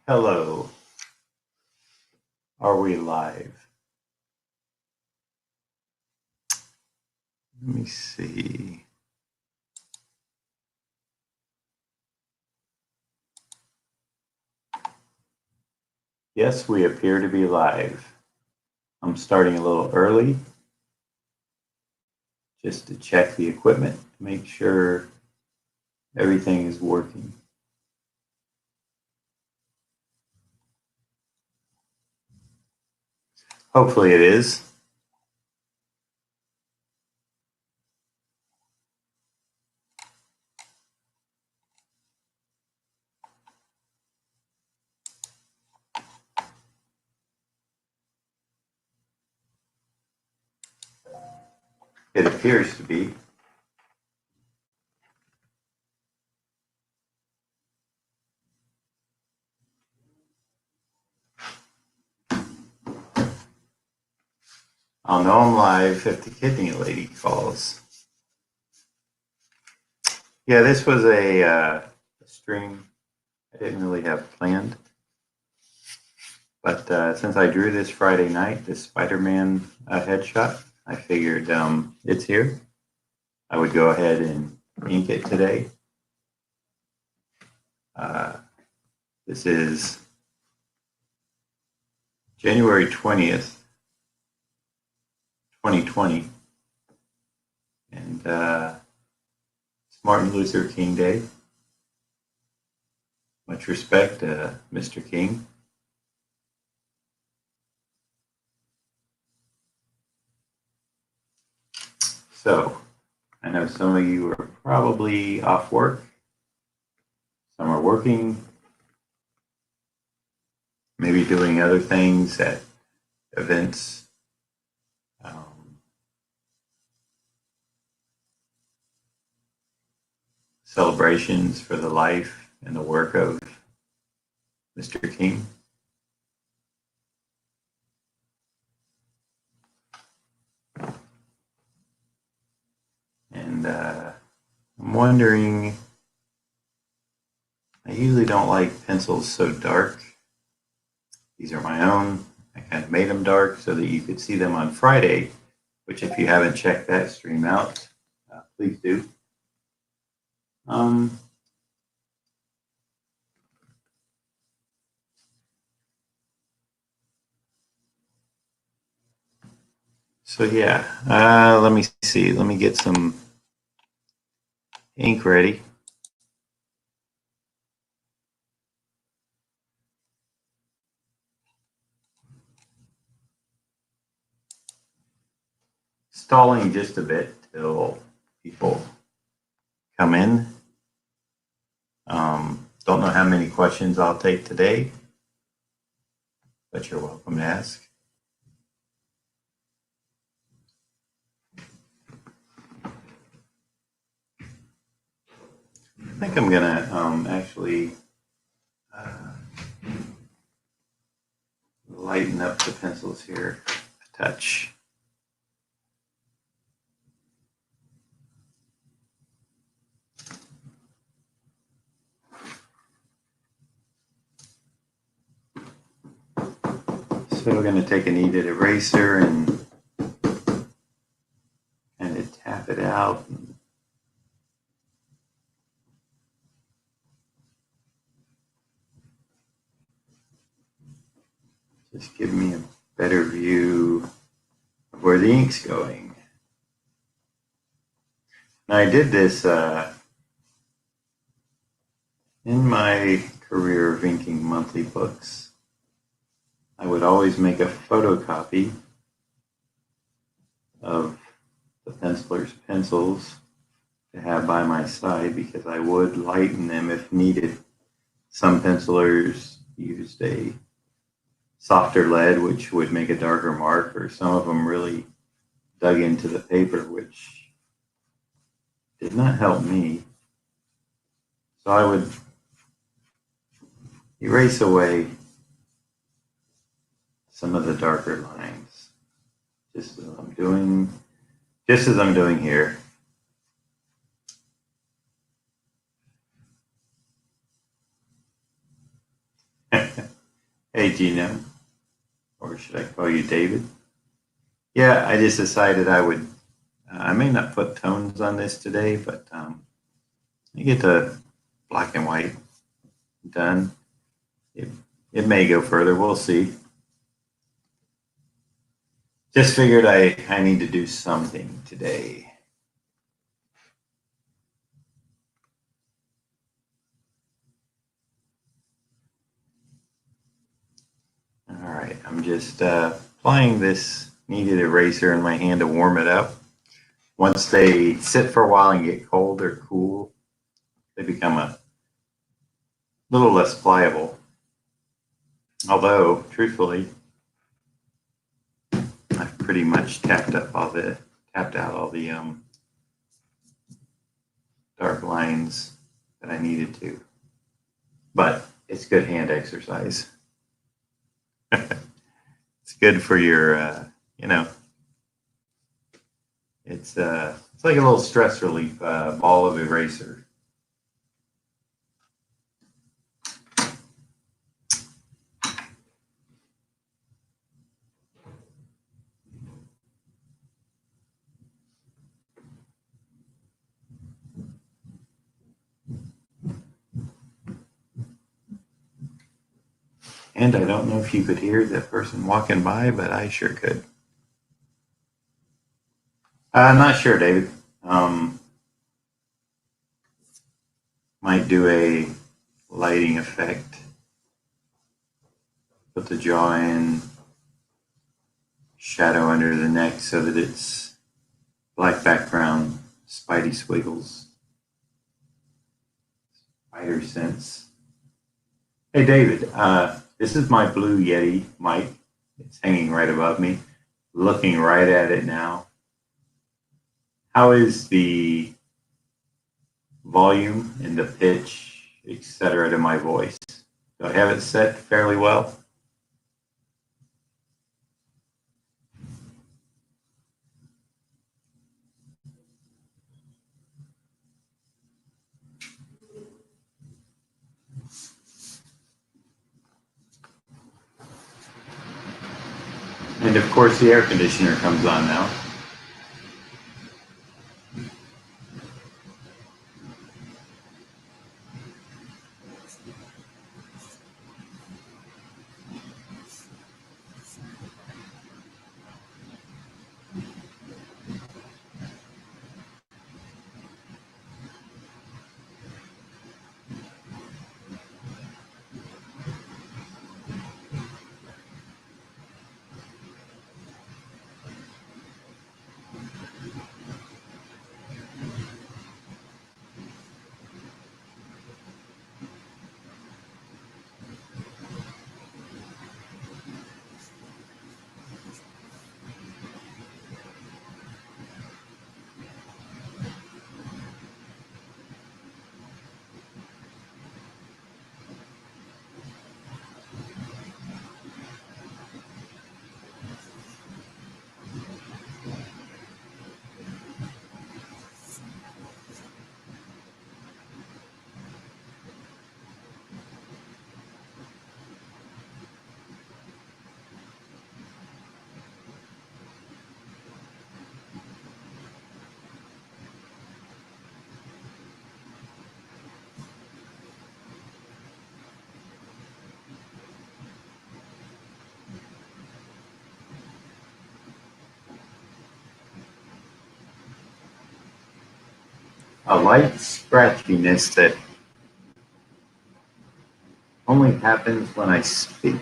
Hello. Are we live? Let me see. Yes, we appear to be live. I'm starting a little early just to check the equipment, make sure everything is working. Hopefully it is. It appears to be. I'll know I'm live if the kidney lady calls. Yeah, this was a stream I didn't really have planned. But since I drew this Friday night, this Spider-Man headshot, I figured it's here. I would go ahead and ink it today. This is January 20th, 2020. And it's Martin Luther King Day. Much respect, Mr. King. So, I know some of you are probably off work. Some are working, maybe doing other things at events. Celebrations for the life and the work of Mr. King. And I'm wondering, I usually don't like pencils so dark. These are my own. I kind of made them dark so that you could see them on Friday, which if you haven't checked that stream out, please do. So yeah, let me see. Let me get some ink ready. Stalling just a bit till people come in. Don't know how many questions I'll take today, but you're welcome to ask. I think I'm gonna actually lighten up the pencils here a touch. So we're going to take a kneaded eraser and kind of tap it out. Just give me a better view of where the ink's going. Now I did this in my career of inking monthly books. I would always make a photocopy of the penciler's pencils to have by my side because I would lighten them if needed. Some pencilers used a softer lead, which would make a darker mark, or some of them really dug into the paper, which did not help me. So I would erase away some of the darker lines, just as I'm doing here. Hey, Gino, or should I call you David? Yeah, I just decided I would. I may not put tones on this today, but you get the black and white done. It, it may go further. We'll see. Just figured I need to do something today. All right, I'm just applying this kneaded eraser in my hand to warm it up. Once they sit for a while and get cold or cool, they become a little less pliable. Although, truthfully, I've pretty much tapped out all the dark lines that I needed to. But it's good hand exercise. It's good for your, it's like a little stress relief ball of eraser. And I don't know if you could hear the person walking by, but I sure could. I'm not sure, David. Might do a lighting effect. Put the jaw in, shadow under the neck so that it's black background, spidey squiggles, spider sense. Hey, David, this is my Blue Yeti mic. It's hanging right above me, looking right at it now. How is the volume and the pitch, etc., to my voice? Do I have it set fairly well? And of course, the air conditioner comes on now. A light scratchiness that only happens when I speak.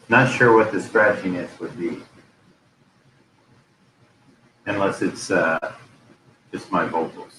Not sure what the scratchiness would be, unless it's just my vocals.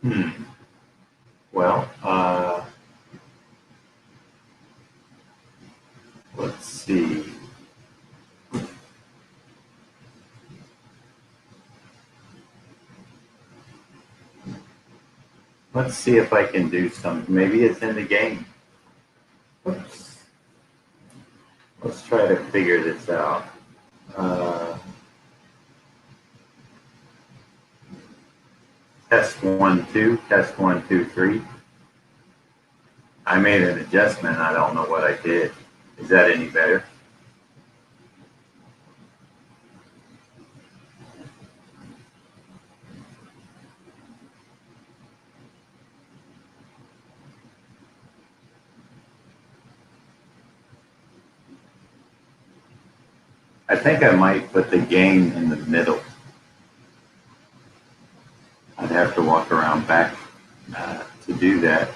Hmm. Well, let's see. Let's see if I can do something. Maybe it's in the game. Oops. Let's try to figure this out. Uh, test 1, 2, test 1, 2, 3. I made an adjustment. I don't know what I did. Is that any better? I think I might put the gain in the middle. I'd have to walk around back to do that.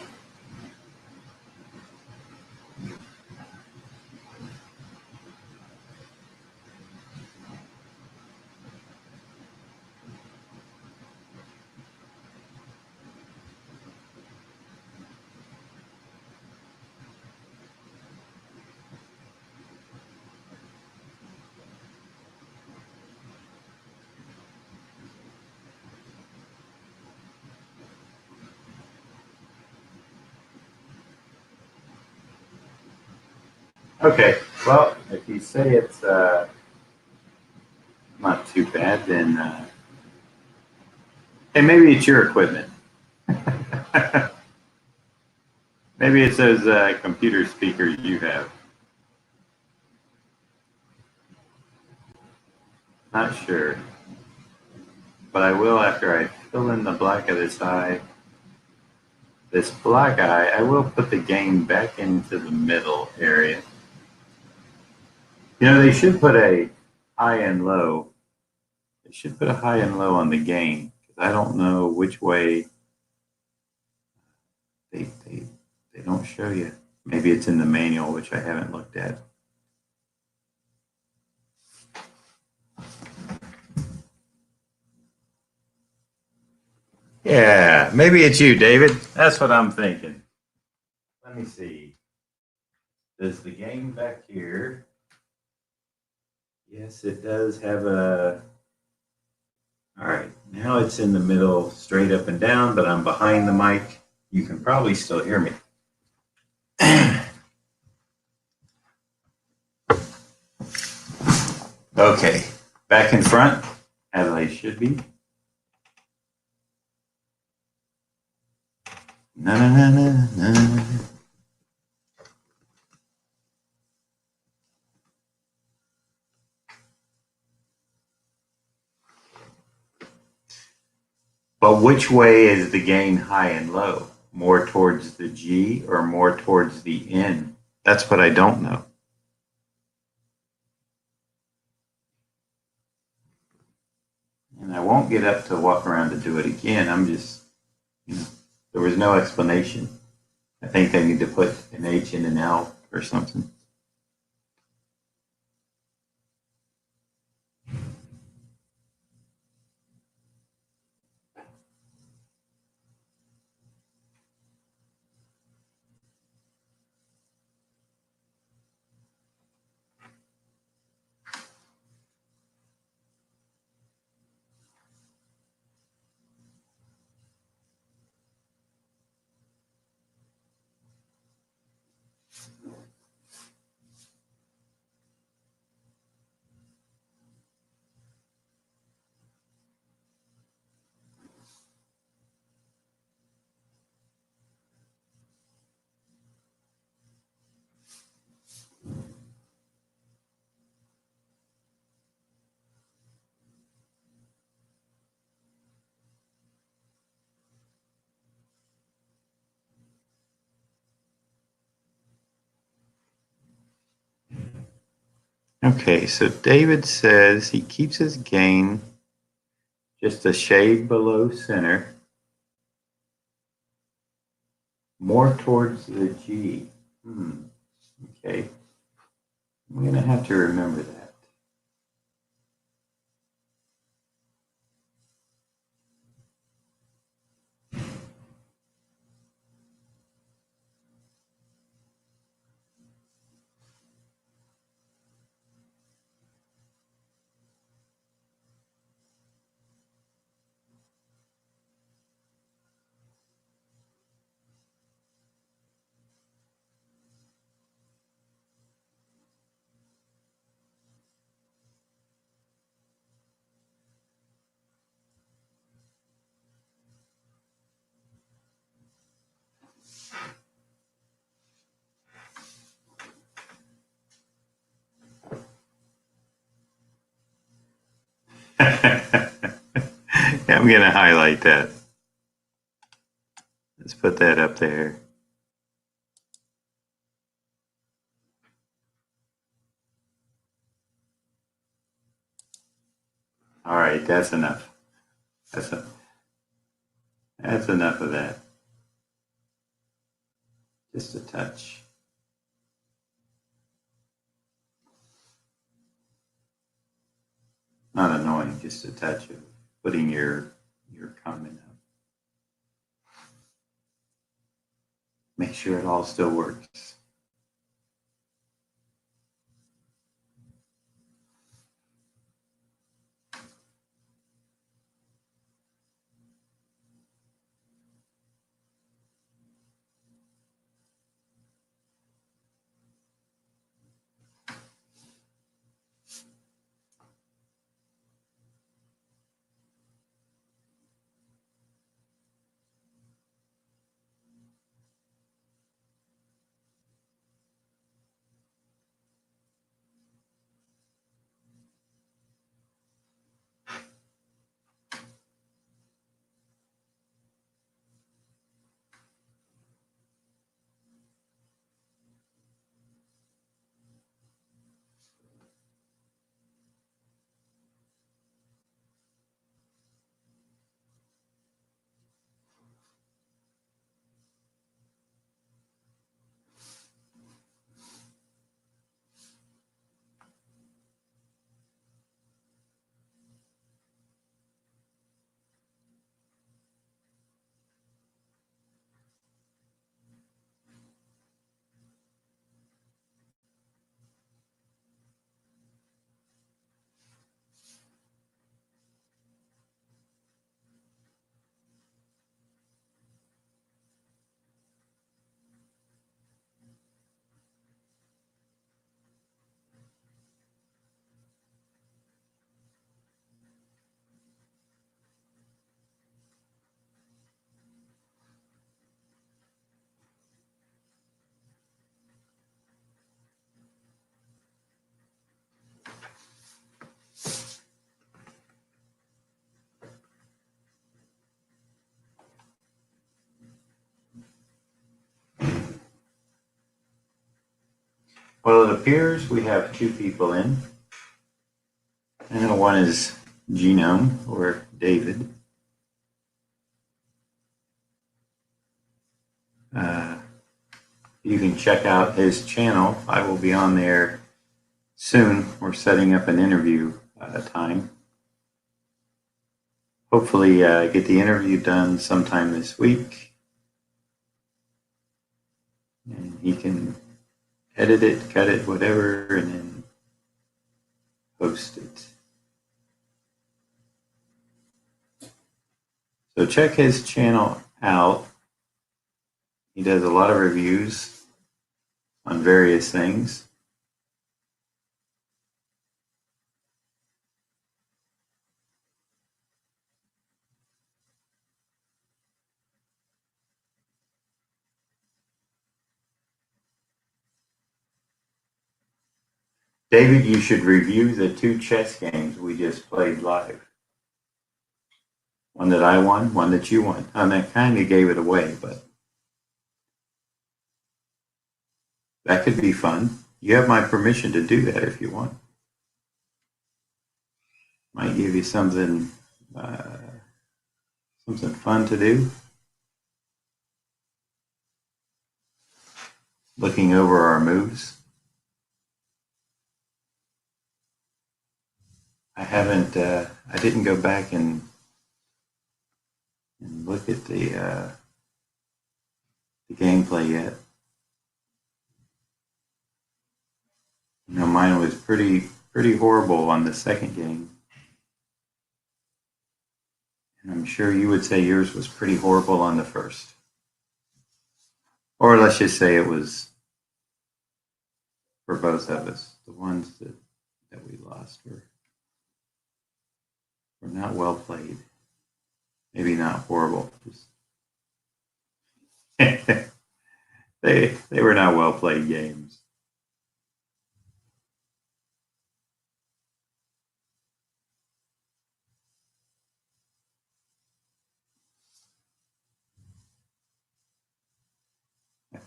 Okay, well, if you say it's not too bad, then hey, maybe it's your equipment. Maybe it's those computer speakers you have. Not sure, but I will after I fill in the black of this eye. This black eye, I will put the gain back into the middle area. You know, they should put a high and low. They should put a high and low on the gain. I don't know which way they, they, they don't show you. Maybe it's in the manual, which I haven't looked at. Yeah, maybe it's you, David. That's what I'm thinking. Let me see. Does the gain back here? Yes, it does have a. All right, now it's in the middle, straight up and down, but I'm behind the mic. You can probably still hear me. Okay, back in front, as I should be. Na na na na na. But which way is the gain high and low? More towards the G or more towards the N? That's what I don't know. And I won't get up to walk around to do it again. I'm just, you know, there was no explanation. I think they need to put an H in an L or something. Okay, so David says he keeps his gain just a shade below center, more towards the G. Okay, I'm going to have to remember that. Yeah, I'm going to highlight that. Let's put that up there. All right, that's enough. That's, a, that's enough of that. Just a touch. Not annoying, just a touch of putting your comment up. Make sure it all still works. Well, it appears we have two people in. And one is Genome, or David. Uh, you can check out his channel. I will be on there soon. We're setting up an interview time. Hopefully, get the interview done sometime this week. And he can edit it, cut it, whatever, and then post it. So check his channel out. He does a lot of reviews on various things. David, you should review the two chess games we just played live. One that I won, one that you won. And I kind of gave it away, but that could be fun. You have my permission to do that if you want. Might give you something fun to do. Looking over our moves. I didn't go back and look at the gameplay yet. You know, mine was pretty horrible on the second game. And I'm sure you would say yours was pretty horrible on the first. Or let's just say it was for both of us. The ones that we lost were not well played. Maybe not horrible. They were not well played games.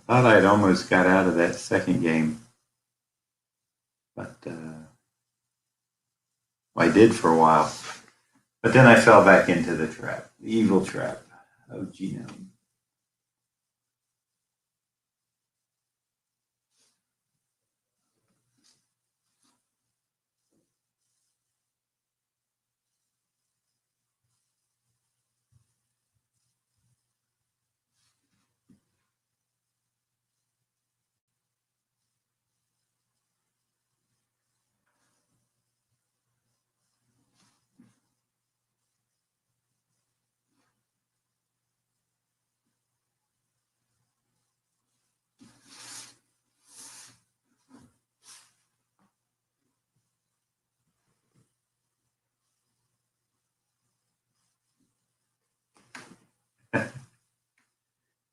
Thought I'd almost got out of that second game, but I did for a while. But then I fell back into the trap, the evil trap of genome.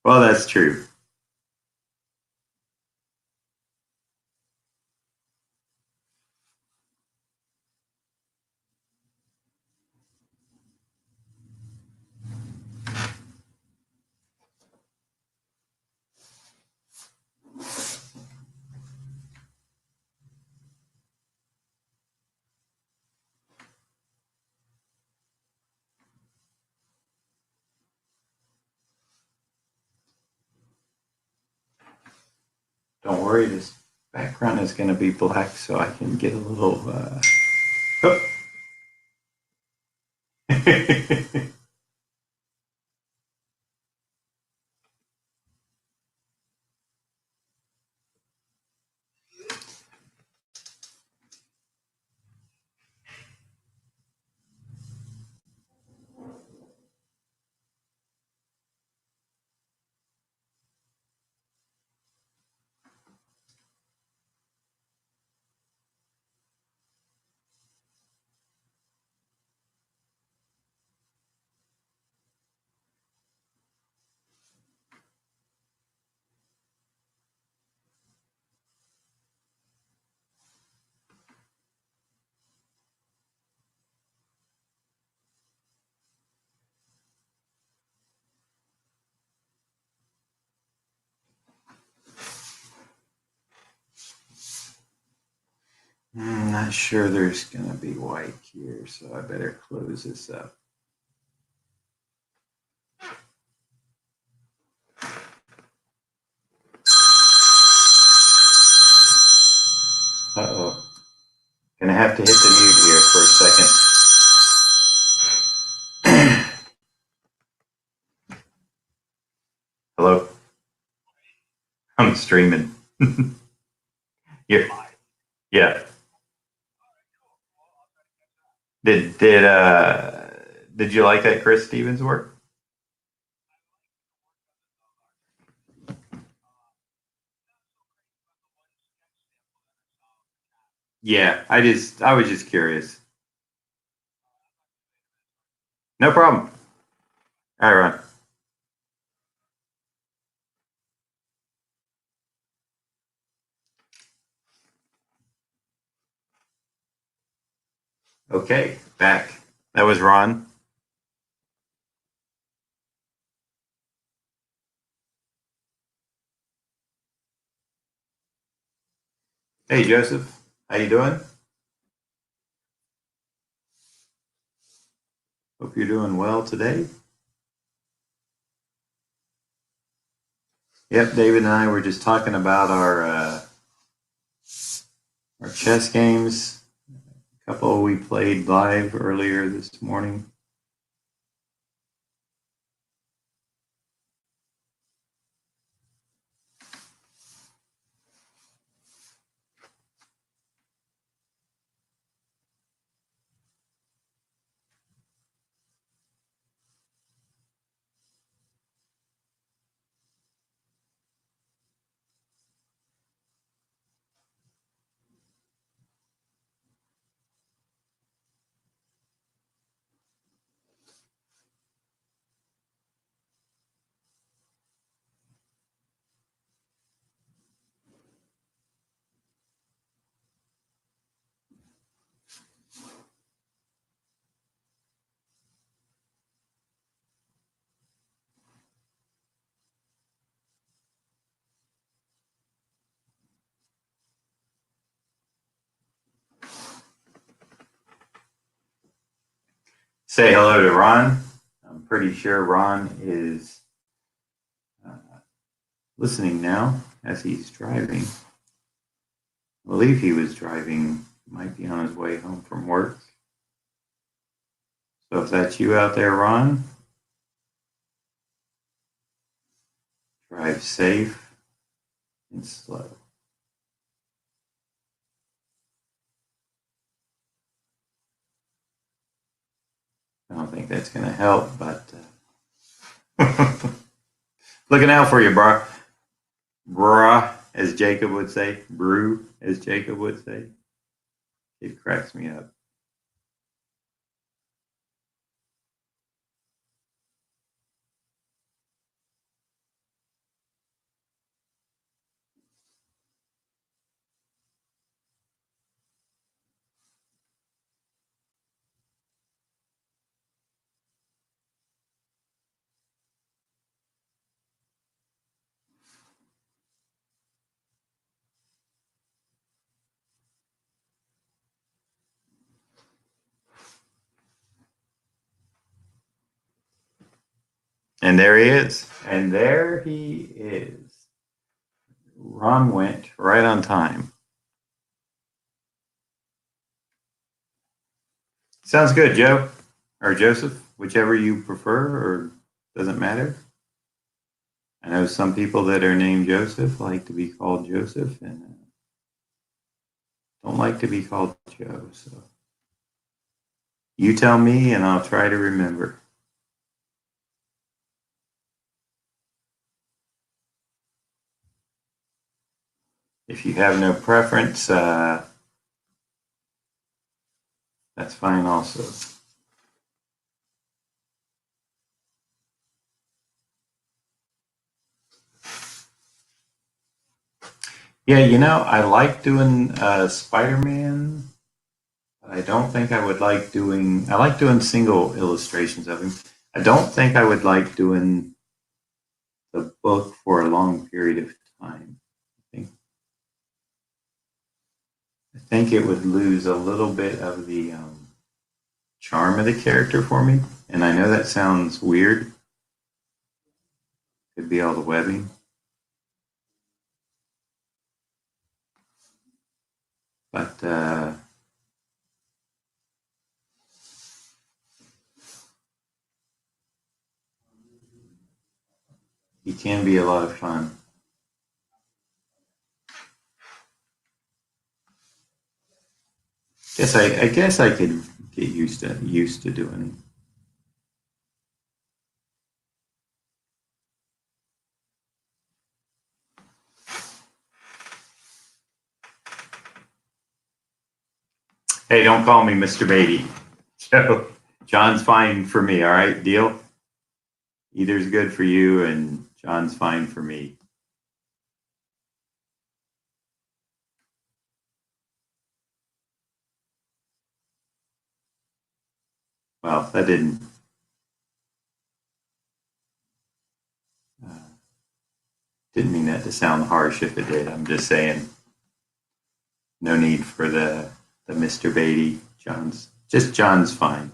Well, that's true. Don't worry, this background is going to be black so I can get a little. Oh. I'm not sure there's going to be white here, so I better close this up. Uh-oh. Gonna have to hit the mute here for a second. Hello? I'm streaming. Yeah. Yeah. Did you like that Chris Stevens work? Yeah, I was just curious. No problem. All right, Ron. Okay, back. That was Ron. Hey, Joseph. How you doing? Hope you're doing well today. Yep, David and I were just talking about our chess games. A couple we played live earlier this morning. say hello to Ron. I'm pretty sure Ron is listening now as he's driving. I believe he was driving, might be on his way home from work. So if that's you out there, Ron, drive safe and slow. I don't think that's going to help, but looking out for you, brah. Brah, as Jacob would say. Brew, as Jacob would say. It cracks me up. And there he is. And there he is. Ron went right on time. Sounds good, Joe. Or Joseph, whichever you prefer, or doesn't matter. I know some people that are named Joseph like to be called Joseph and don't like to be called Joe. So you tell me and I'll try to remember. If you have no preference, that's fine also. Yeah, I like doing Spider-Man, but I don't think I would like doing. I like doing single illustrations of him. I don't think I would like doing the book for a long period of time. I think it would lose a little bit of the charm of the character for me. And I know that sounds weird. Could be all the webbing. But he can be a lot of fun. I guess I could get used to doing it. Hey, don't call me Mr. Beatty. So John's fine for me, all right? Deal? Either's good for you and John's fine for me. Well, that uh, didn't mean that to sound harsh if it did. I'm just saying no need for the Mr. Beatty. John's fine.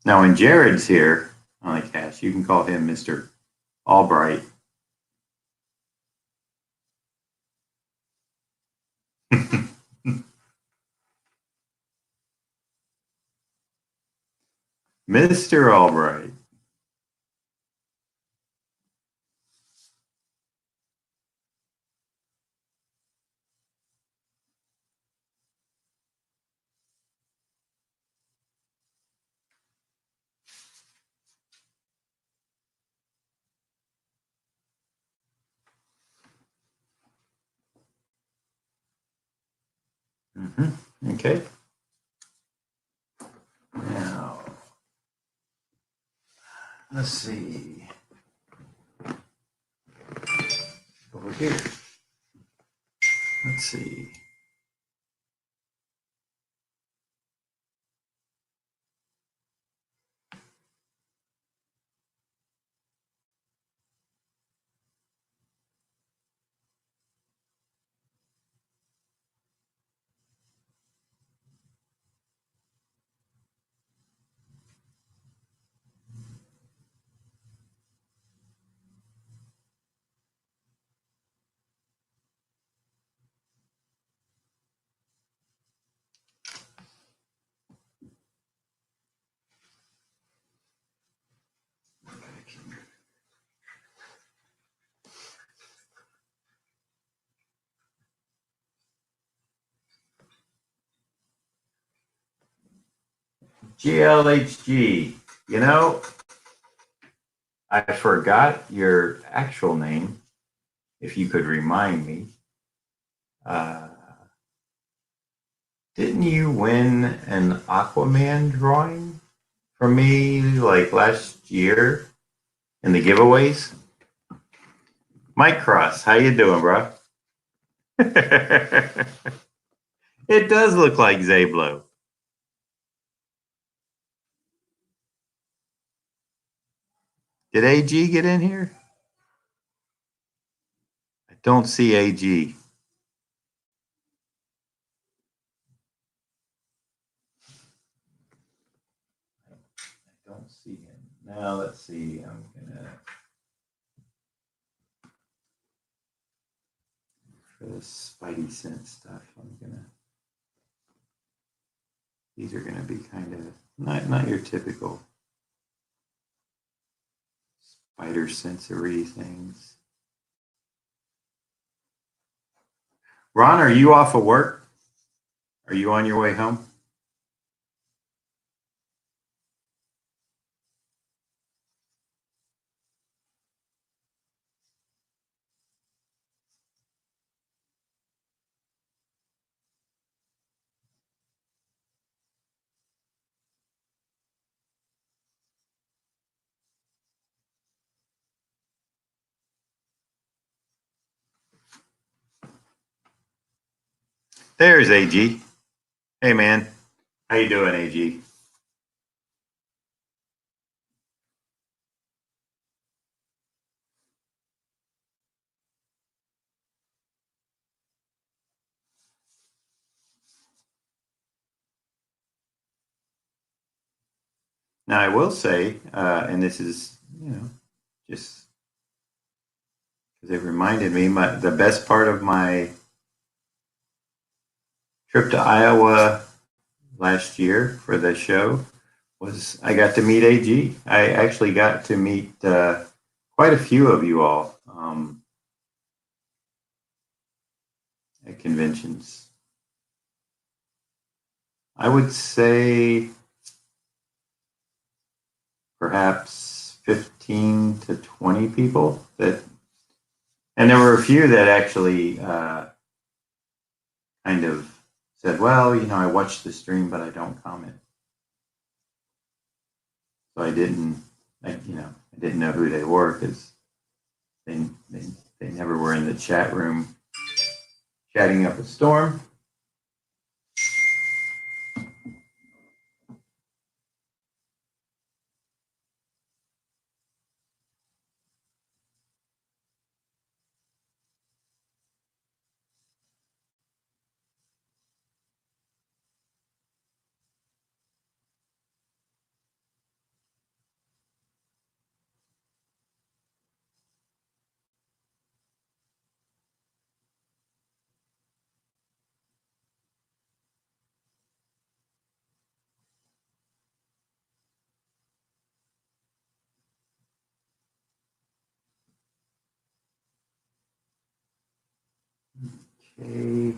Now, when Jared's here on the cast, you can call him Mr. Albright. Mr. Albright. Okay. Now, let's see. Over here. Let's see. GLHG. You know, I forgot your actual name. If you could remind me. Uh, didn't you win an Aquaman drawing from me like last year in the giveaways? Mike Cross, how you doing, bro? It does look like Zablo. Did AG get in here? I don't see AG. I don't see him. Now let's see. I'm gonna for the Spidey sense stuff. These are gonna be kind of not your typical spider sensory things. Ron, are you off of work? Are you on your way home? There's AG. Hey, man. How you doing, AG? Now, I will say, and this is, just because it reminded me, the best part of my trip to Iowa last year for the show was I got to meet AG. I actually got to meet quite a few of you all at conventions. I would say perhaps 15 to 20 people and there were a few that actually kind of said, well, I watched the stream, but I don't comment. So I didn't know who they were because they never were in the chat room chatting up a storm. Okay.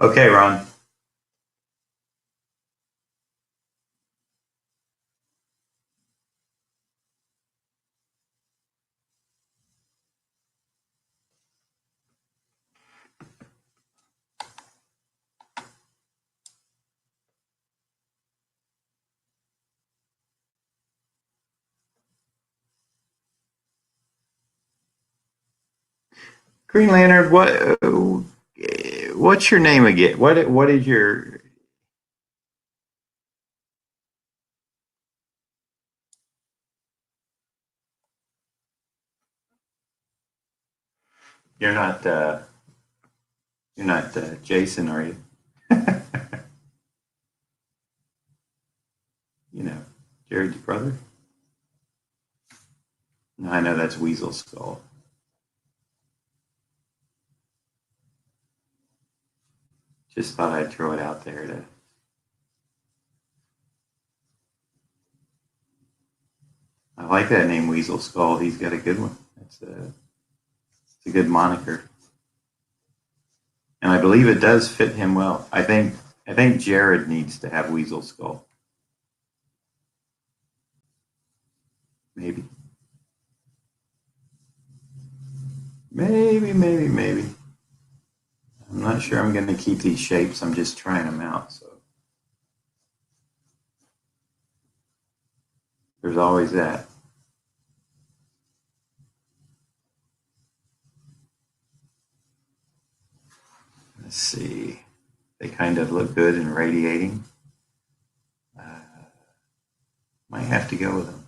Okay, Ron. Green Lantern, what's your name again? What is your? You're not Jason, are you? Jared's brother. No, I know that's Weasel Skull. Just thought I'd throw it out there to. I like that name, Weasel Skull. He's got a good one. It's a good moniker, and I believe it does fit him well. I think Jared needs to have Weasel Skull. Maybe. I'm not sure I'm going to keep these shapes. I'm just trying them out. So there's always that. Let's see. They kind of look good and radiating. Might have to go with them.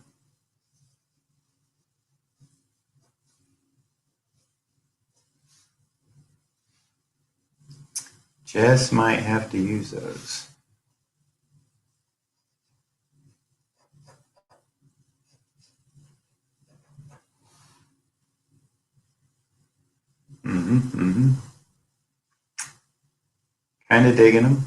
Just might have to use those. Kind of digging them.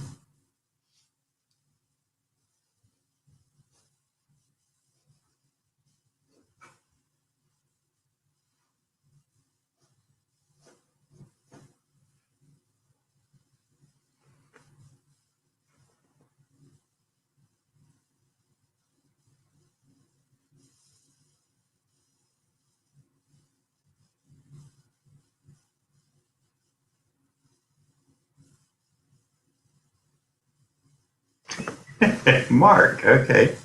Mark, okay.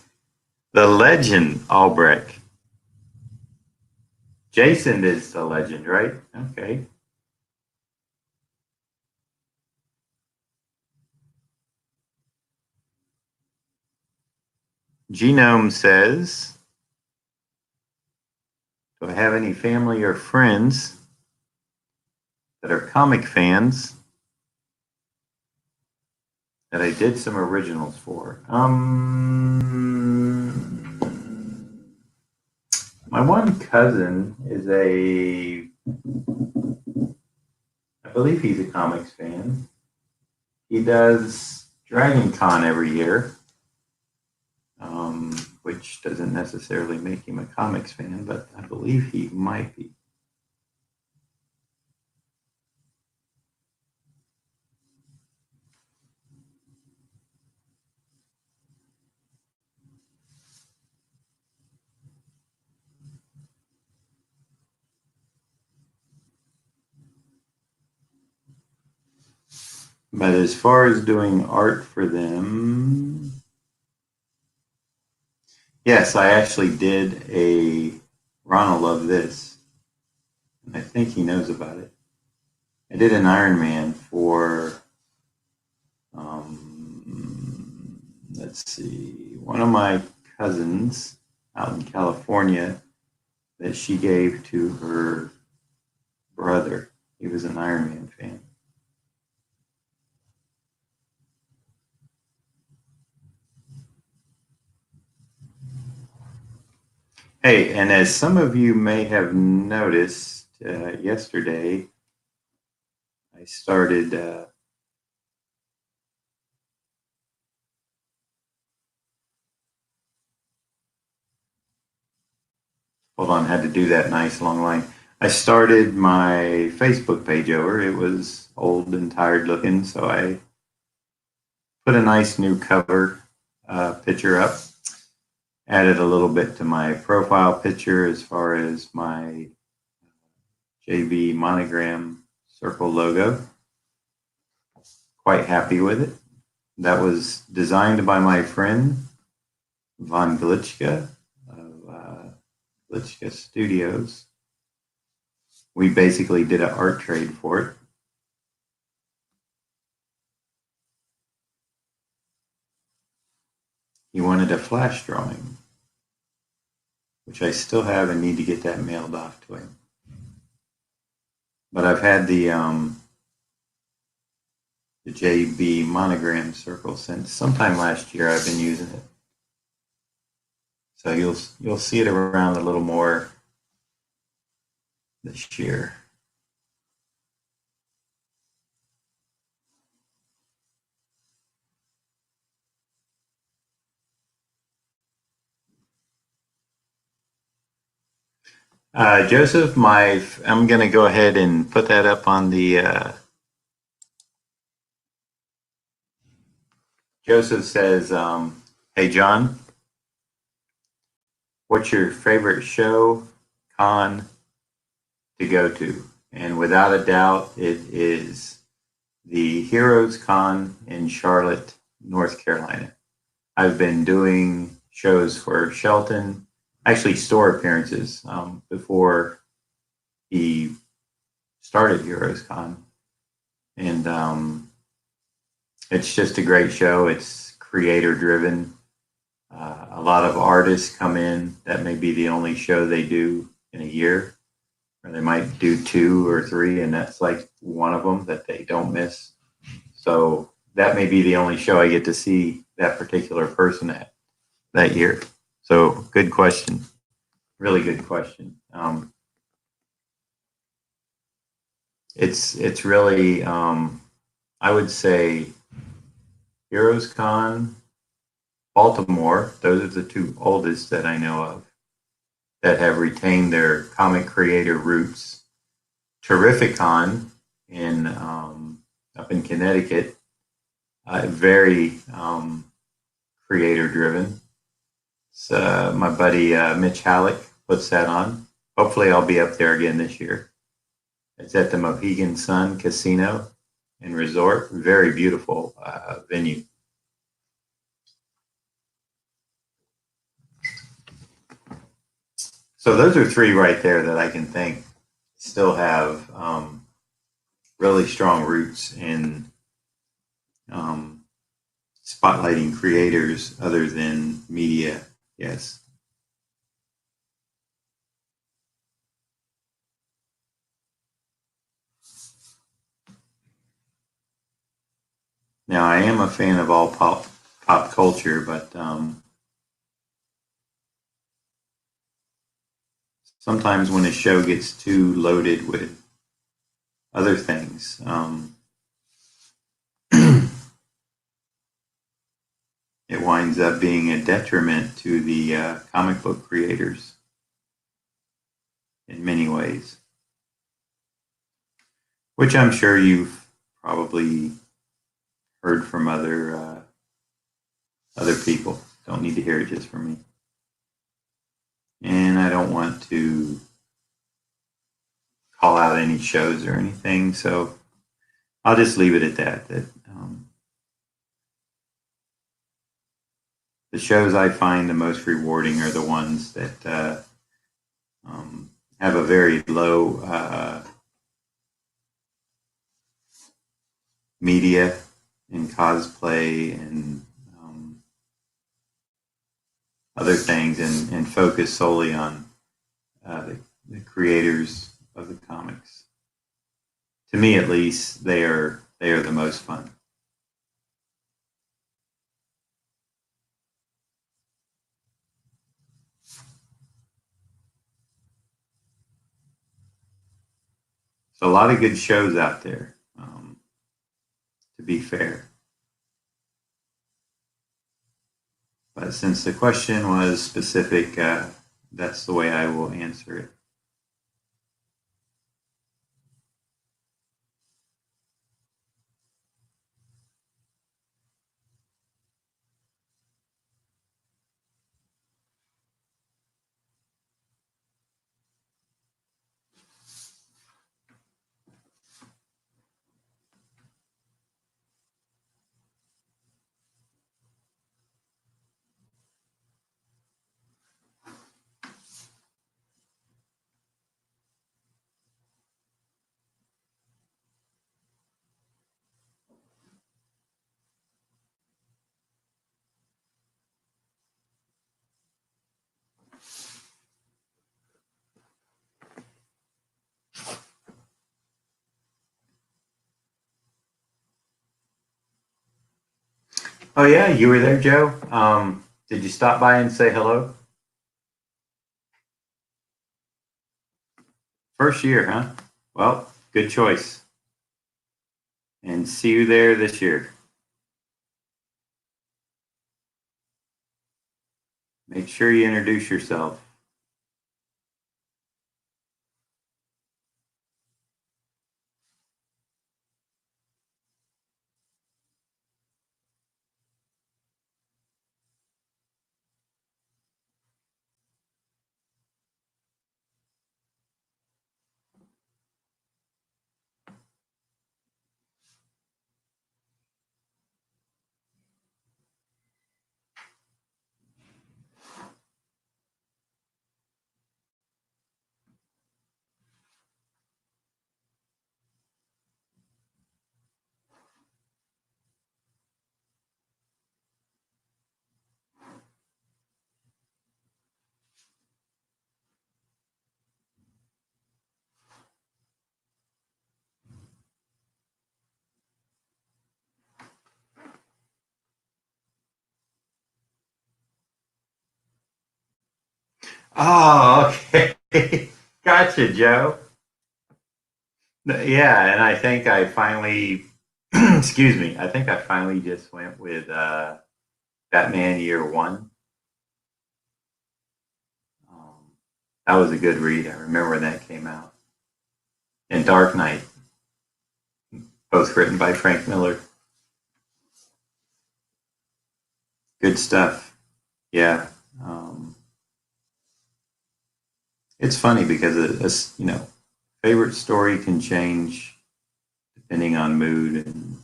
The legend, Albrecht. Jason is the legend, right? Okay. Genome says, do I have any family or friends that are comic fans that I did some originals for? My one cousin is I believe he's a comics fan. He does Dragon Con every year, which doesn't necessarily make him a comics fan, but I believe he might be. But as far as doing art for them, yes, I actually did a Ron will love this, and I think he knows about it. I did an Iron Man for, let's see, one of my cousins out in California that she gave to her brother. He was an Iron Man fan. Hey, and as some of you may have noticed, yesterday I started hold on, had to do that nice long line. I started my Facebook page over. It was old and tired looking, so I put a nice new cover picture up. Added a little bit to my profile picture as far as my JB monogram circle logo. Quite happy with it. That was designed by my friend Von Glitchka of Glitchka Studios. We basically did an art trade for it. He wanted a flash drawing, which I still have and need to get that mailed off to him. But I've had the JB monogram circle since sometime last year. I've been using it, so you'll see it around a little more this year. Joseph, I'm going to go ahead and put that up on the. Joseph says, "Hey John, what's your favorite show, con to go to?" And without a doubt, it is the Heroes Con in Charlotte, North Carolina. I've been doing shows for Shelton, actually store appearances before he started Heroes Con, and it's just a great show. It's creator driven. A lot of artists come in. That may be the only show they do in a year, or they might do two or three, and that's like one of them that they don't miss. So that may be the only show I get to see that particular person at that year. So good question. Really good question. It's really I would say Heroes Con, Baltimore. Those are the two oldest that I know of that have retained their comic creator roots. Terrificon in up in Connecticut, very creator driven. So my buddy Mitch Halleck puts that on. Hopefully, I'll be up there again this year. It's at the Mohegan Sun Casino and Resort. Very beautiful venue. So those are three right there that I can think still have really strong roots in um, spotlighting creators other than media. Yes. Now I am a fan of all pop culture, but sometimes when a show gets too loaded with other things, it winds up being a detriment to the comic book creators in many ways, which I'm sure you've probably heard from other people. Don't need to hear it just from me. And I don't want to call out any shows or anything, so I'll just leave it at that. That the shows I find the most rewarding are the ones that have a very low media and cosplay and other things, and focus solely on the creators of the comics. To me, at least, they are the most fun. So a lot of good shows out there. To be fair, but since the question was specific, that's the way I will answer it. Oh yeah, you were there, Joe. Did you stop by and say hello? First year, huh? Well, good choice. And see you there this year. Make sure you introduce yourself. Oh, okay. Gotcha, Joe. Yeah, and I think I finally, excuse me, I think I finally just went with Batman Year One. Um, that was a good read. I remember when that came out. And Dark Knight, both written by Frank Miller. Good stuff. Yeah. Um, it's funny because favorite story can change depending on mood and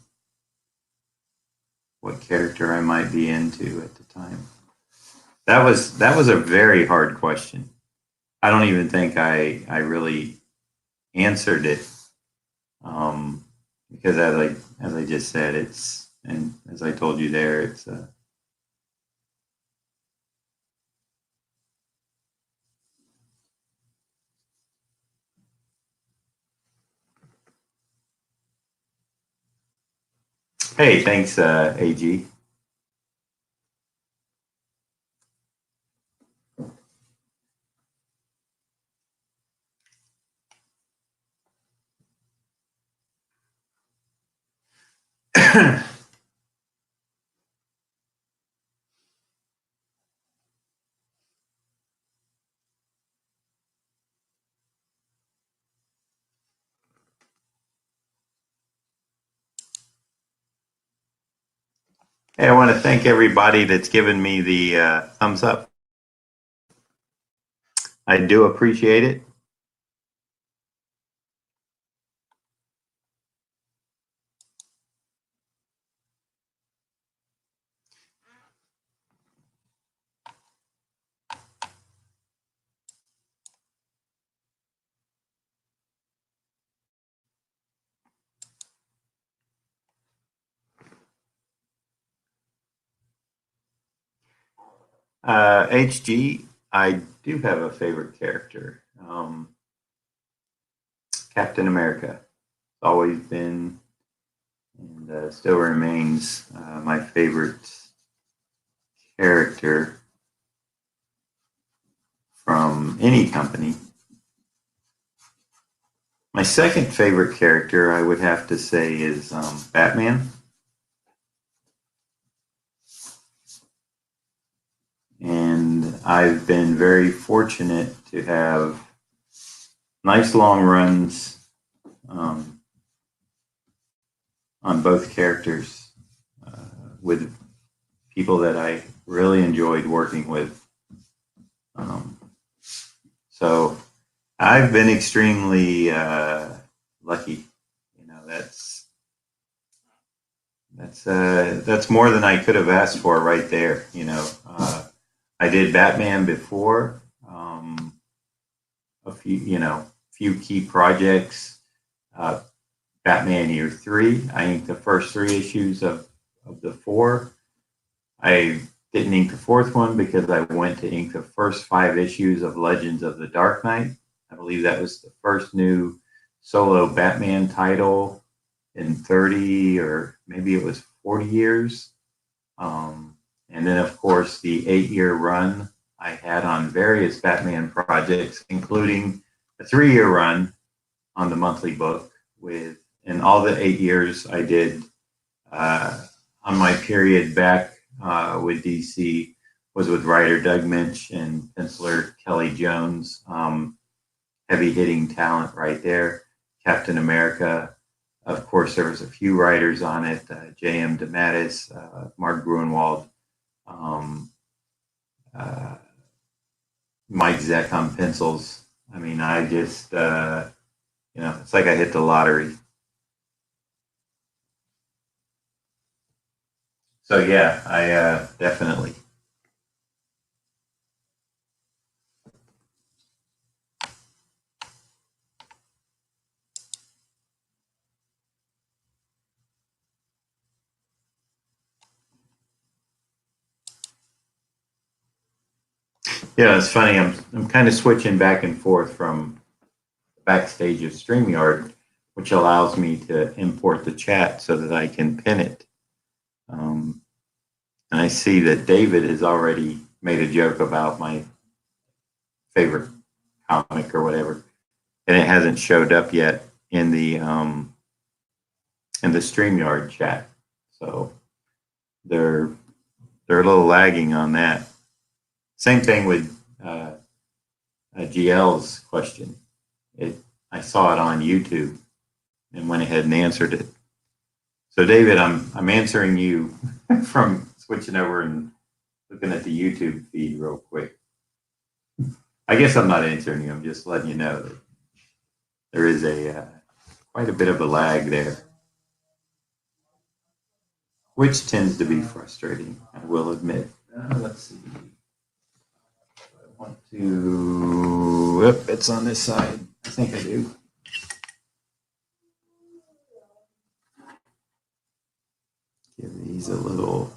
what character I might be into at the time. That was a very hard question. I don't even think I really answered it, um, because as I just said, it's, and as I told you there, it's hey, thanks, AG. Hey, I want to thank everybody that's given me the thumbs up. I do appreciate it. HG, I do have a favorite character. Captain America. It's always been and still remains my favorite character from any company. My second favorite character, I would have to say, is Batman. And I've been very fortunate to have nice long runs um, on both characters with people that I really enjoyed working with. Um, so I've been extremely lucky. You know, that's more than I could have asked for right there. I did Batman before, a few key projects. Uh, Batman Year Three. I inked the first three issues of the four. I didn't ink the fourth one because I went to ink the first five issues of Legends of the Dark Knight. I believe that was the first new solo Batman title in 30 or maybe it was 40 years. And then, of course, the 8-year run I had on various Batman projects, including a 3-year run on the monthly book with, and all the 8 years I did on my period back with DC was with writer Doug Minch and penciler Kelly Jones. Heavy hitting talent right there. Captain America. Of course, there was a few writers on it: J.M. DeMatteis, Mark Gruenwald, um, uh, Mike Zeck on pencils. I mean, I just it's like I hit the lottery. So yeah, I definitely. Yeah, it's funny. I'm kind of switching back and forth from backstage of StreamYard, which allows me to import the chat so that I can pin it. Um, and I see that David has already made a joke about my favorite comic or whatever, and it hasn't showed up yet in the StreamYard chat. So they're a little lagging on that. Same thing with GL's question. I saw it on YouTube and went ahead and answered it. So David, I'm answering you from switching over and looking at the YouTube feed real quick. I guess I'm not answering you. I'm just letting you know that there is quite a bit of a lag there, which tends to be frustrating, I will admit. Let's see. I want to. It's on this side. I think I do. Give these a little.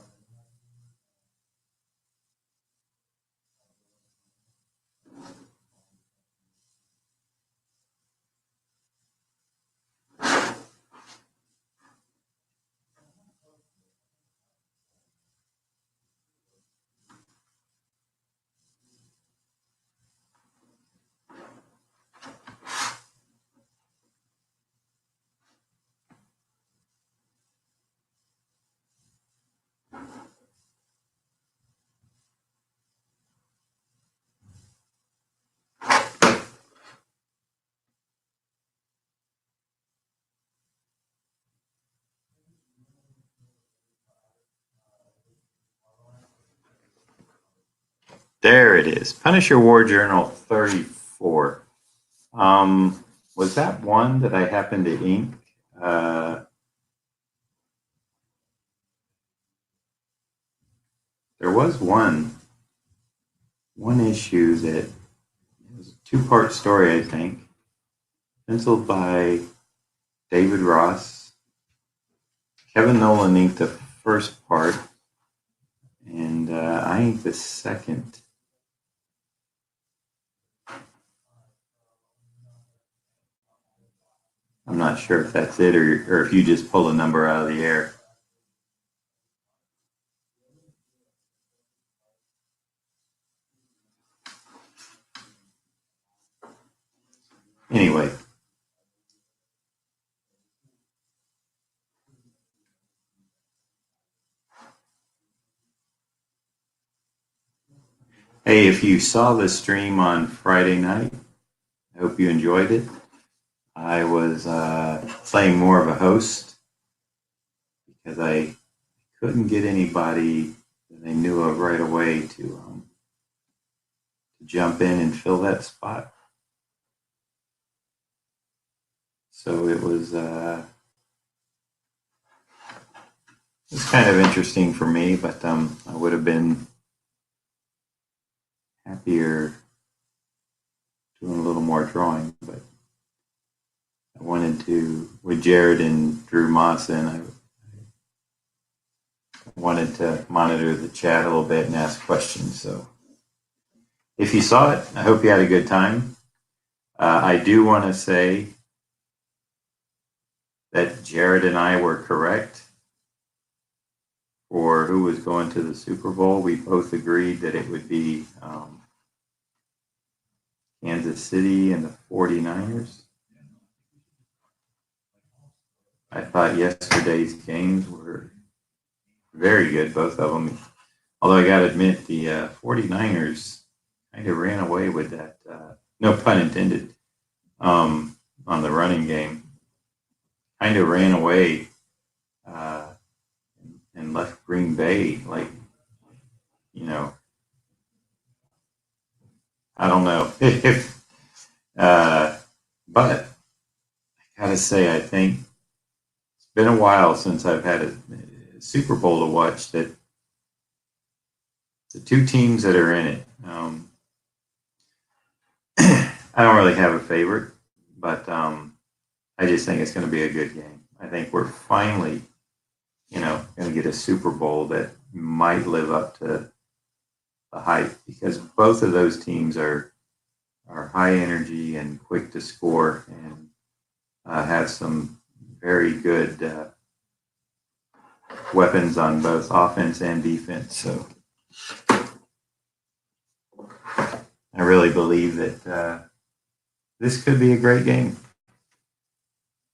There it is. Punisher War Journal 34. Was that one that I happened to ink? There was one issue that was a two-part story, I think, penciled by David Ross. Kevin Nolan inked the first part, and I inked the second. I'm not sure if that's it or if you just pull a number out of the air. Anyway. Hey, if you saw the stream on Friday night, I hope you enjoyed it. I was playing more of a host because I couldn't get anybody that I knew of right away to jump in and fill that spot. So it was kind of interesting for me, but I would have been happier doing a little more drawing. But I wanted to, with Jared and Drew Mawson, I wanted to monitor the chat a little bit and ask questions. So if you saw it, I hope you had a good time. I do want to say that Jared and I were correct for who was going to the Super Bowl. We both agreed that it would be Kansas City and the 49ers. I thought yesterday's games were very good, both of them. Although I got to admit, the 49ers kind of ran away with that, no pun intended, on the running game. Kind of ran away and left Green Bay like, I don't know if, but I gotta say, I think it's been a while since I've had a Super Bowl to watch that the two teams that are in it. I don't really have a favorite, but I just think it's going to be a good game. I think we're finally, going to get a Super Bowl that might live up to the hype, because both of those teams are high energy and quick to score and have some very good weapons on both offense and defense. So I really believe that this could be a great game.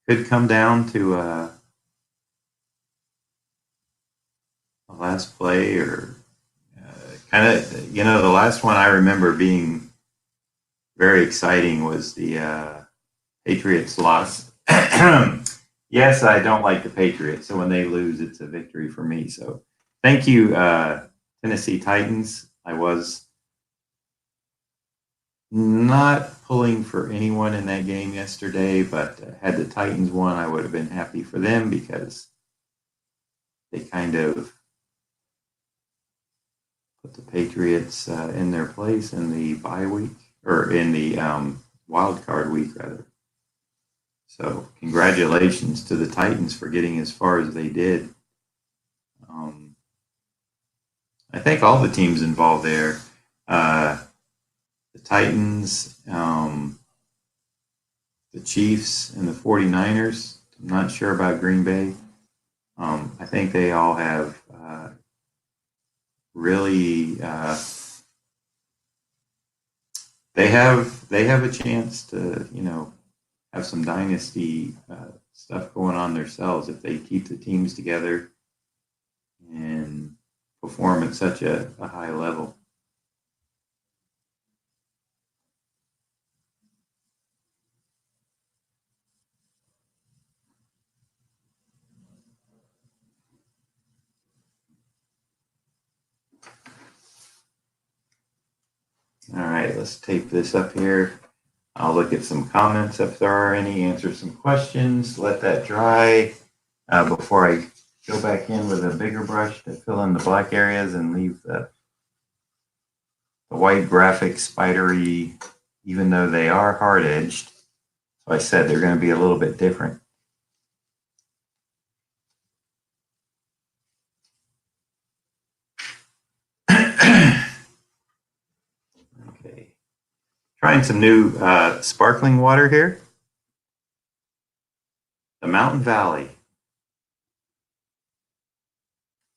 Could come down to a last play or kind of, the last one I remember being very exciting was the Patriots loss. Yes, I don't like the Patriots, so when they lose, it's a victory for me. So thank you, Tennessee Titans. I was not pulling for anyone in that game yesterday, but had the Titans won, I would have been happy for them because they kind of put the Patriots in their place in the bye week, or in the wild card week, rather. So congratulations to the Titans for getting as far as they did. I think all the teams involved there, the Titans, the Chiefs, and the 49ers. I'm not sure about Green Bay. I think they all have really they have a chance to have some dynasty stuff going on themselves if they keep the teams together and perform at such a high level. All right, let's tape this up here. I'll look at some comments if there are any, answer some questions, let that dry before I go back in with a bigger brush to fill in the black areas and leave the white graphic spidery, even though they are hard edged. So I said they're going to be a little bit different. Okay. Trying some new sparkling water here. The Mountain Valley.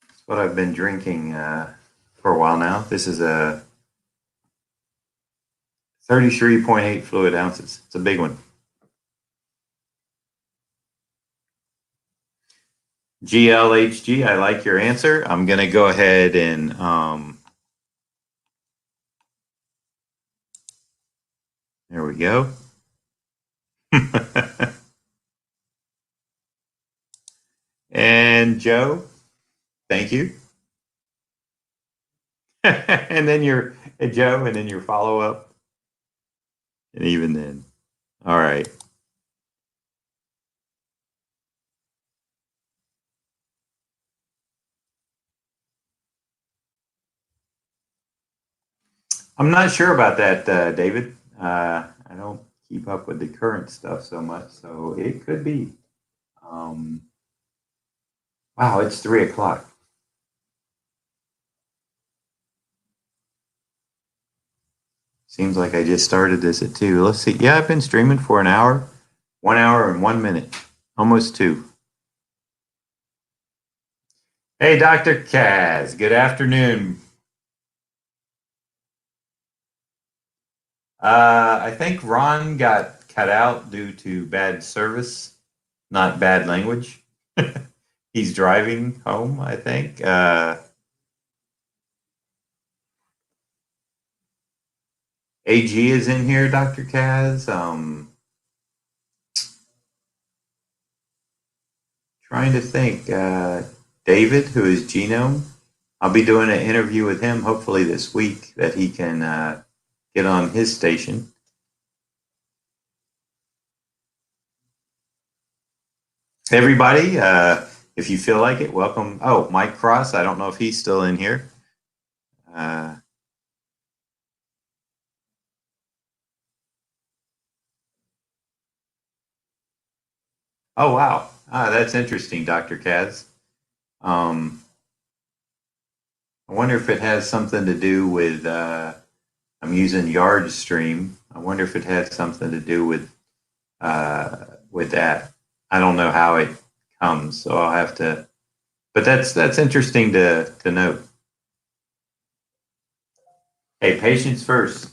That's what I've been drinking for a while now. This is a 33.8 fluid ounces. It's a big one. GLHG, I like your answer. I'm going to go ahead and there we go. And Joe, thank you. And then your Joe, and then your follow up. And even then. All right. I'm not sure about that, David. I don't keep up with the current stuff so much, so it could be. Wow, it's 3 o'clock. Seems like I just started this at 2. Let's see. Yeah, I've been streaming for an hour, 1 hour and 1 minute, almost 2. Hey, Dr. Kaz, good afternoon. I think Ron got cut out due to bad service, not bad language. He's driving home, I think. AG is in here, Dr. Kaz. Trying to think. David, who is Genome, I'll be doing an interview with him hopefully this week that he can get on his station. Everybody, if you feel like it, welcome. Oh, Mike Cross, I don't know if he's still in here. Oh, wow. That's interesting, Dr. Kaz. I wonder if it has something to do with, I'm using Yard Stream. I wonder if it has something to do with that. I don't know how it comes, so I'll have to, but that's interesting to note. Hey, patience first.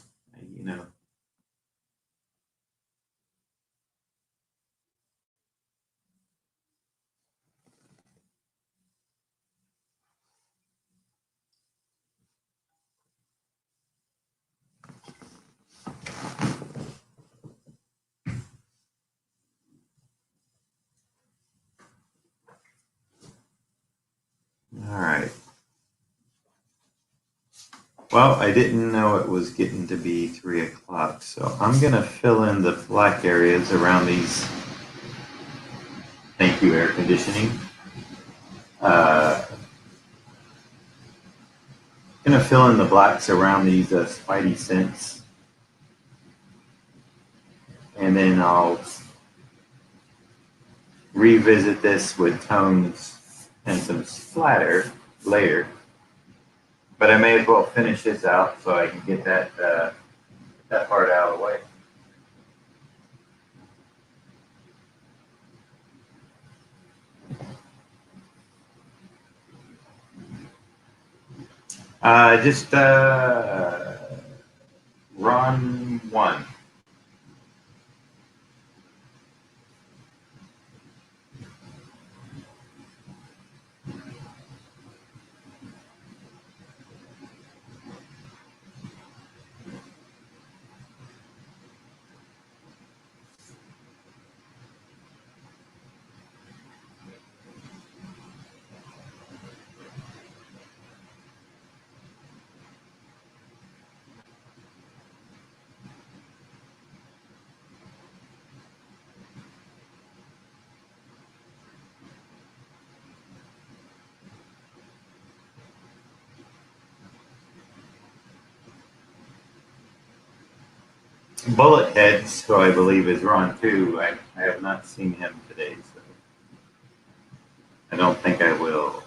Well, I didn't know it was getting to be 3 o'clock, so I'm going to fill in the black areas around these. Thank you, air conditioning. Going to fill in the blacks around these Spidey scents, and then I'll revisit this with tones and some splatter later. But I may as well finish this out so I can get that part out of the way. Just run one. Bullet Heads, who I believe is Ron too. I have not seen him today, so I don't think I will.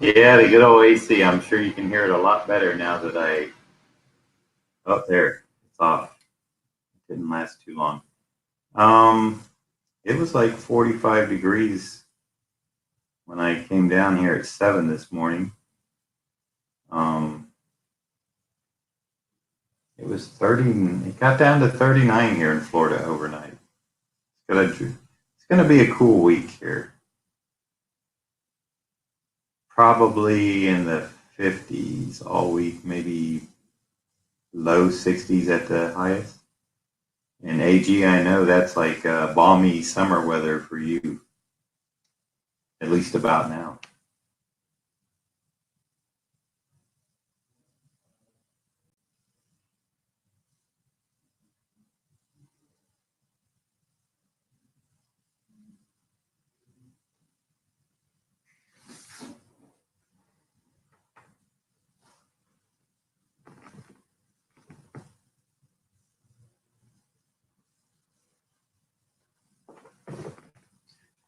Yeah, the good old AC. I'm sure you can hear it a lot better now that I. Oh, there. It's off. It didn't last too long. Um, it was like 45 degrees when I came down here at 7 this morning. Um, it was 30. It got down to 39 here in Florida overnight. It's gonna be a cool week here. Probably in the 50s all week, maybe low 60s at the highest. And AG, I know that's like balmy summer weather for you, at least about now.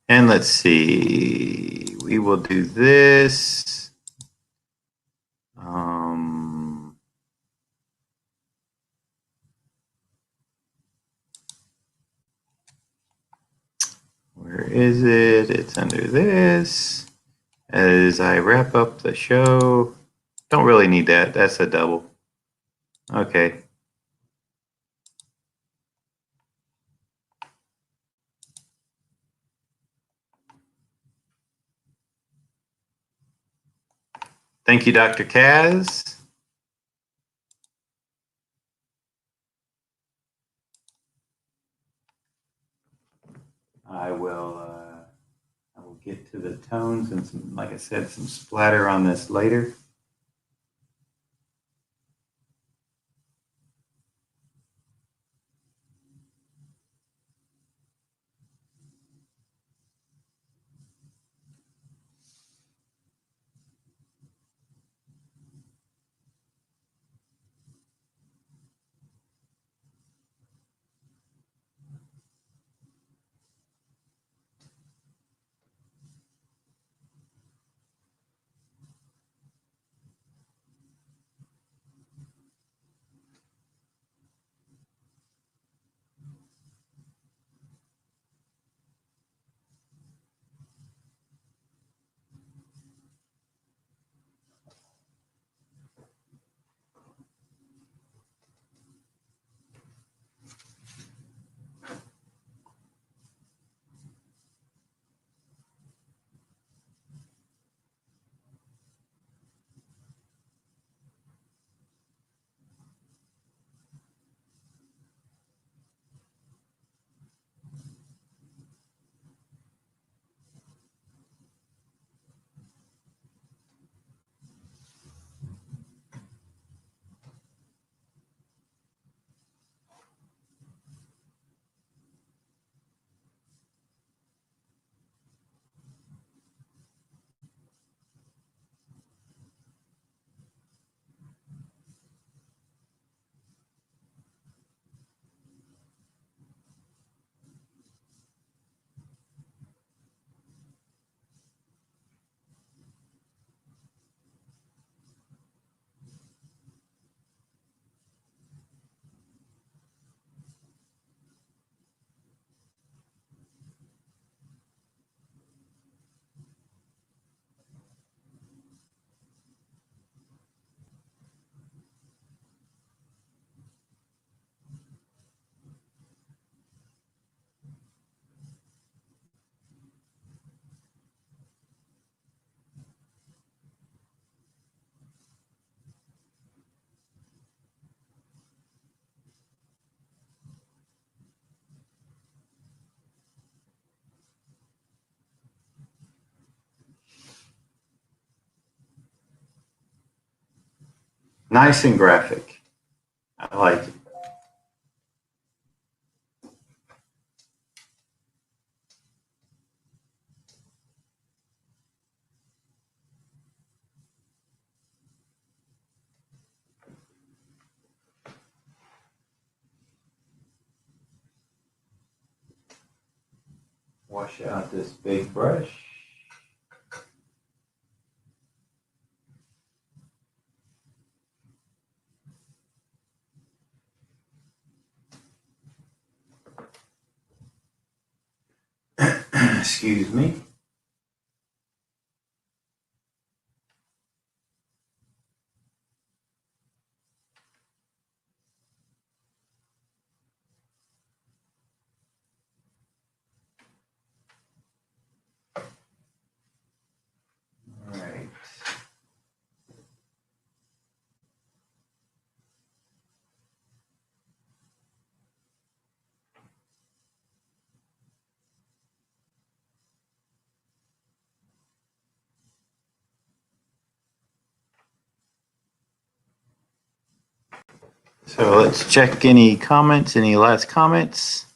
And let's see, we will do this. Um, where is it? It's under this. As I wrap up the show, don't really need that. That's a double. Okay. Thank you, Dr. Kaz. I will. I will get to the tones and some, like I said, some splatter on this later. Nice and graphic. I like it. Wash out this big brush. Excuse me. All right. So let's check any comments, any last comments.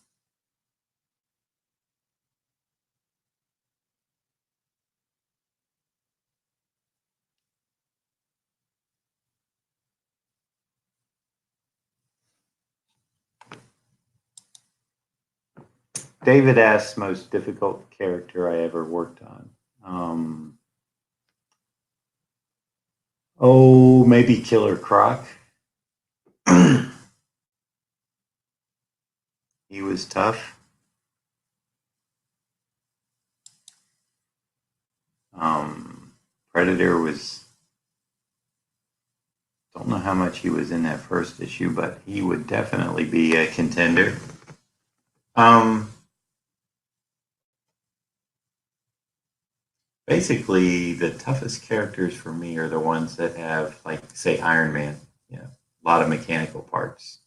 David asks, most difficult character I ever worked on. Maybe Killer Croc. He was tough. Predator was, don't know how much he was in that first issue, but he would definitely be a contender. Basically, the toughest characters for me are the ones that have, like, say, Iron Man, you know, a lot of mechanical parts.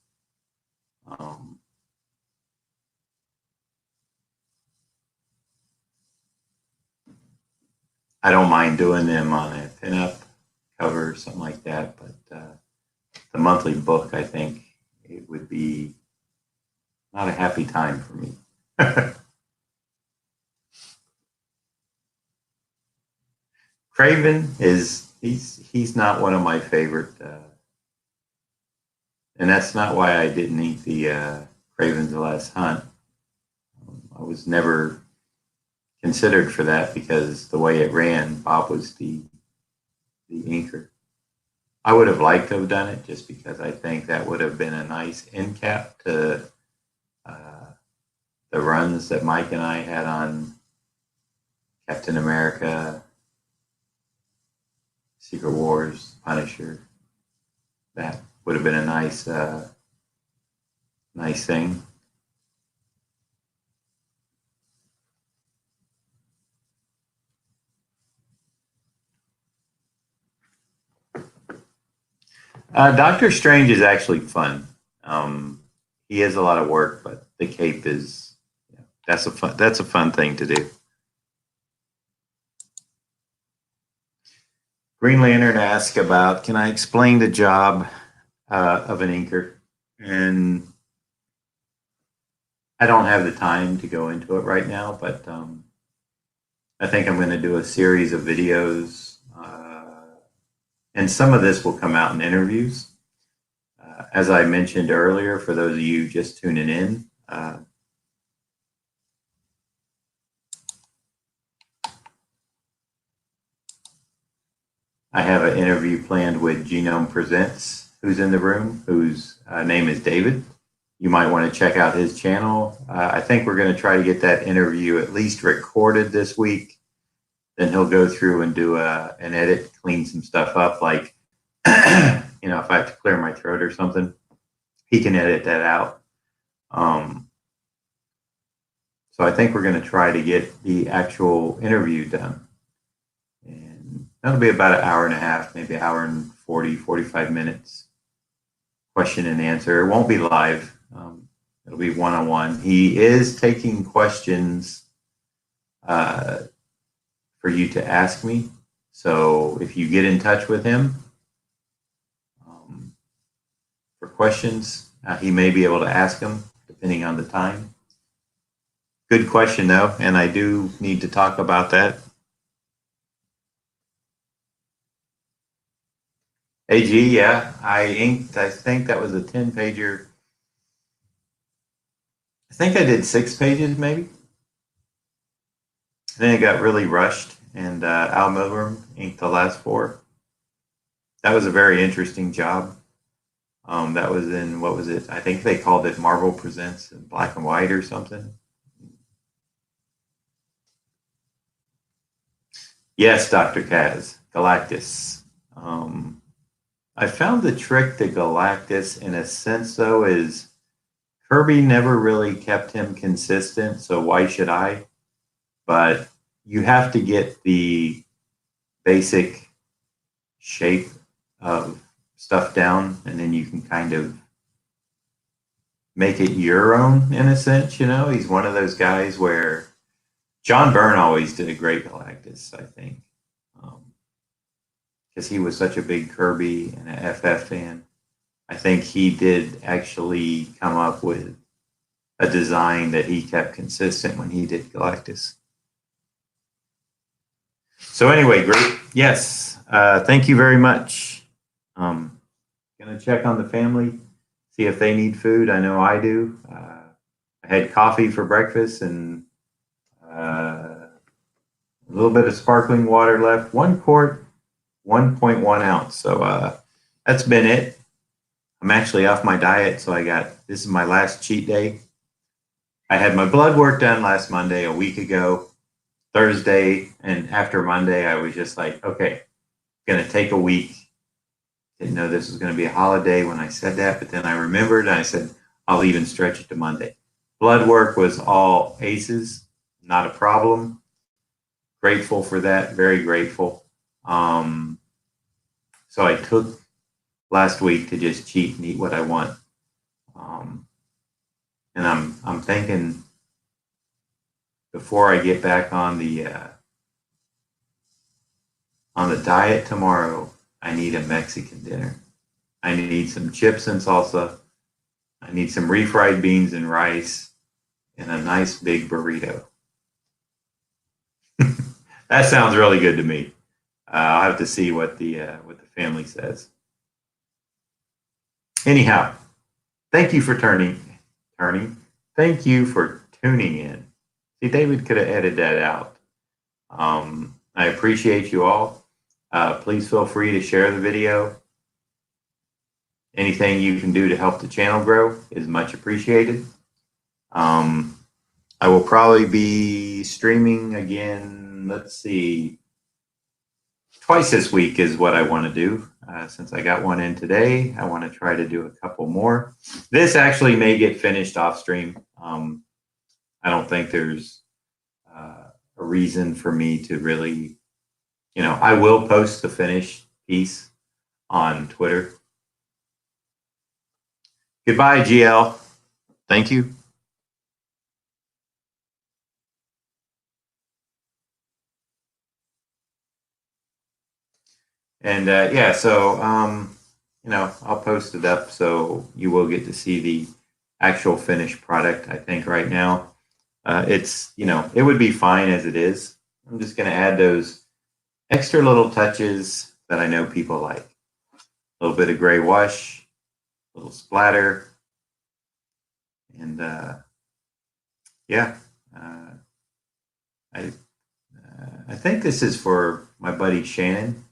I don't mind doing them on a pinup cover or something like that, but the monthly book, I think it would be not a happy time for me. Craven is he's not one of my favorite, and that's not why I didn't eat the Craven's the Last Hunt. I was never considered for that because the way it ran, Bob was the inker. I would have liked to have done it just because I think that would have been a nice end cap to the runs that Mike and I had on Captain America, Secret Wars, Punisher. That would have been a nice nice thing. Doctor Strange is actually fun. He has a lot of work, but the cape is, you know, that's a fun thing to do. Green Lantern asked about, can I explain the job of an inker? And I don't have the time to go into it right now, but I think I'm going to do a series of videos, and some of this will come out in interviews. As I mentioned earlier, for those of you just tuning in, I have an interview planned with Genome Presents, who's in the room, whose name is David. You might want to check out his channel. I think we're going to try to get that interview at least recorded this week. Then he'll go through and do an edit, clean some stuff up. Like, you know, if I have to clear my throat or something, he can edit that out. So I think we're going to try to get the actual interview done. And that'll be about an hour and a half, maybe an hour and 40, 45 minutes. Question and answer. It won't be live. It'll be one-on-one. He is taking questions for you to ask me. So if you get in touch with him, for questions. He may be able to ask them depending on the time. Good question, though, and I do need to talk about that. AG, yeah, I inked, I think that was a 10-pager. I think I did 6 pages, maybe. And then it got really rushed, and Al Milgram inked the last 4. That was a very interesting job. That was in, what was it? I think they called it Marvel Presents in black and white or something. Yes, Dr. Kaz, Galactus. I found the trick to Galactus in a sense, though, is Kirby never really kept him consistent, so why should I? But you have to get the basic shape of stuff down, and then you can kind of make it your own in a sense. You know, he's one of those guys where John Byrne always did a great Galactus, I think, because he was such a big Kirby and an FF fan. I think he did actually come up with a design that he kept consistent when he did Galactus. So anyway, great. Yes, thank you very much. Gonna check on the family, see if they need food. I know I do. I had coffee for breakfast and a little bit of sparkling water left. 1 quart, 1.1 ounce. So that's been it. I'm actually off my diet, so this is my last cheat day. I had my blood work done last Monday, a week ago. Thursday and after Monday, I was just like, okay, going to take a week. Didn't know this was going to be a holiday when I said that, but then I remembered and I said, I'll even stretch it to Monday. Blood work was all aces, not a problem. Grateful for that, very grateful. So I took last week to just cheat and eat what I want. And I'm thinking before I get back on the diet tomorrow, I need a Mexican dinner. I need some chips and salsa. I need some refried beans and rice and a nice big burrito. That sounds really good to me. I'll have to see what the family says. Anyhow, thank you for turning. Thank you for tuning in. See, David could have edited that out. I appreciate you all. Please feel free to share the video. Anything you can do to help the channel grow is much appreciated. I will probably be streaming again, let's see, twice this week is what I want to do. Since I got one in today, I want to try to do a couple more. This actually may get finished off stream. I don't think there's a reason for me to really, I will post the finished piece on Twitter. Goodbye, GL. Thank you. And yeah, so, I'll post it up so you will get to see the actual finished product. I think right now it's, it would be fine as it is. I'm just going to add those extra little touches that I know people like. A little bit of gray wash, a little splatter, and yeah, I think this is for my buddy Shannon.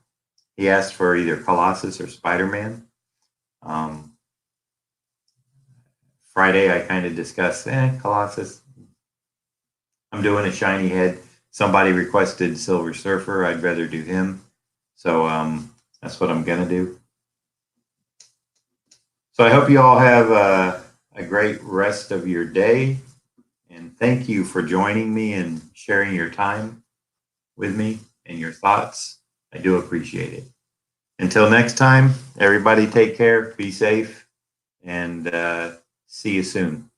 He asked for either Colossus or Spider-Man. Friday, I kind of discussed, Colossus. I'm doing a shiny head. Somebody requested Silver Surfer. I'd rather do him. So that's what I'm going to do. So I hope you all have a great rest of your day. And thank you for joining me and sharing your time with me and your thoughts. I do appreciate it. Until next time, everybody take care, be safe, and see you soon.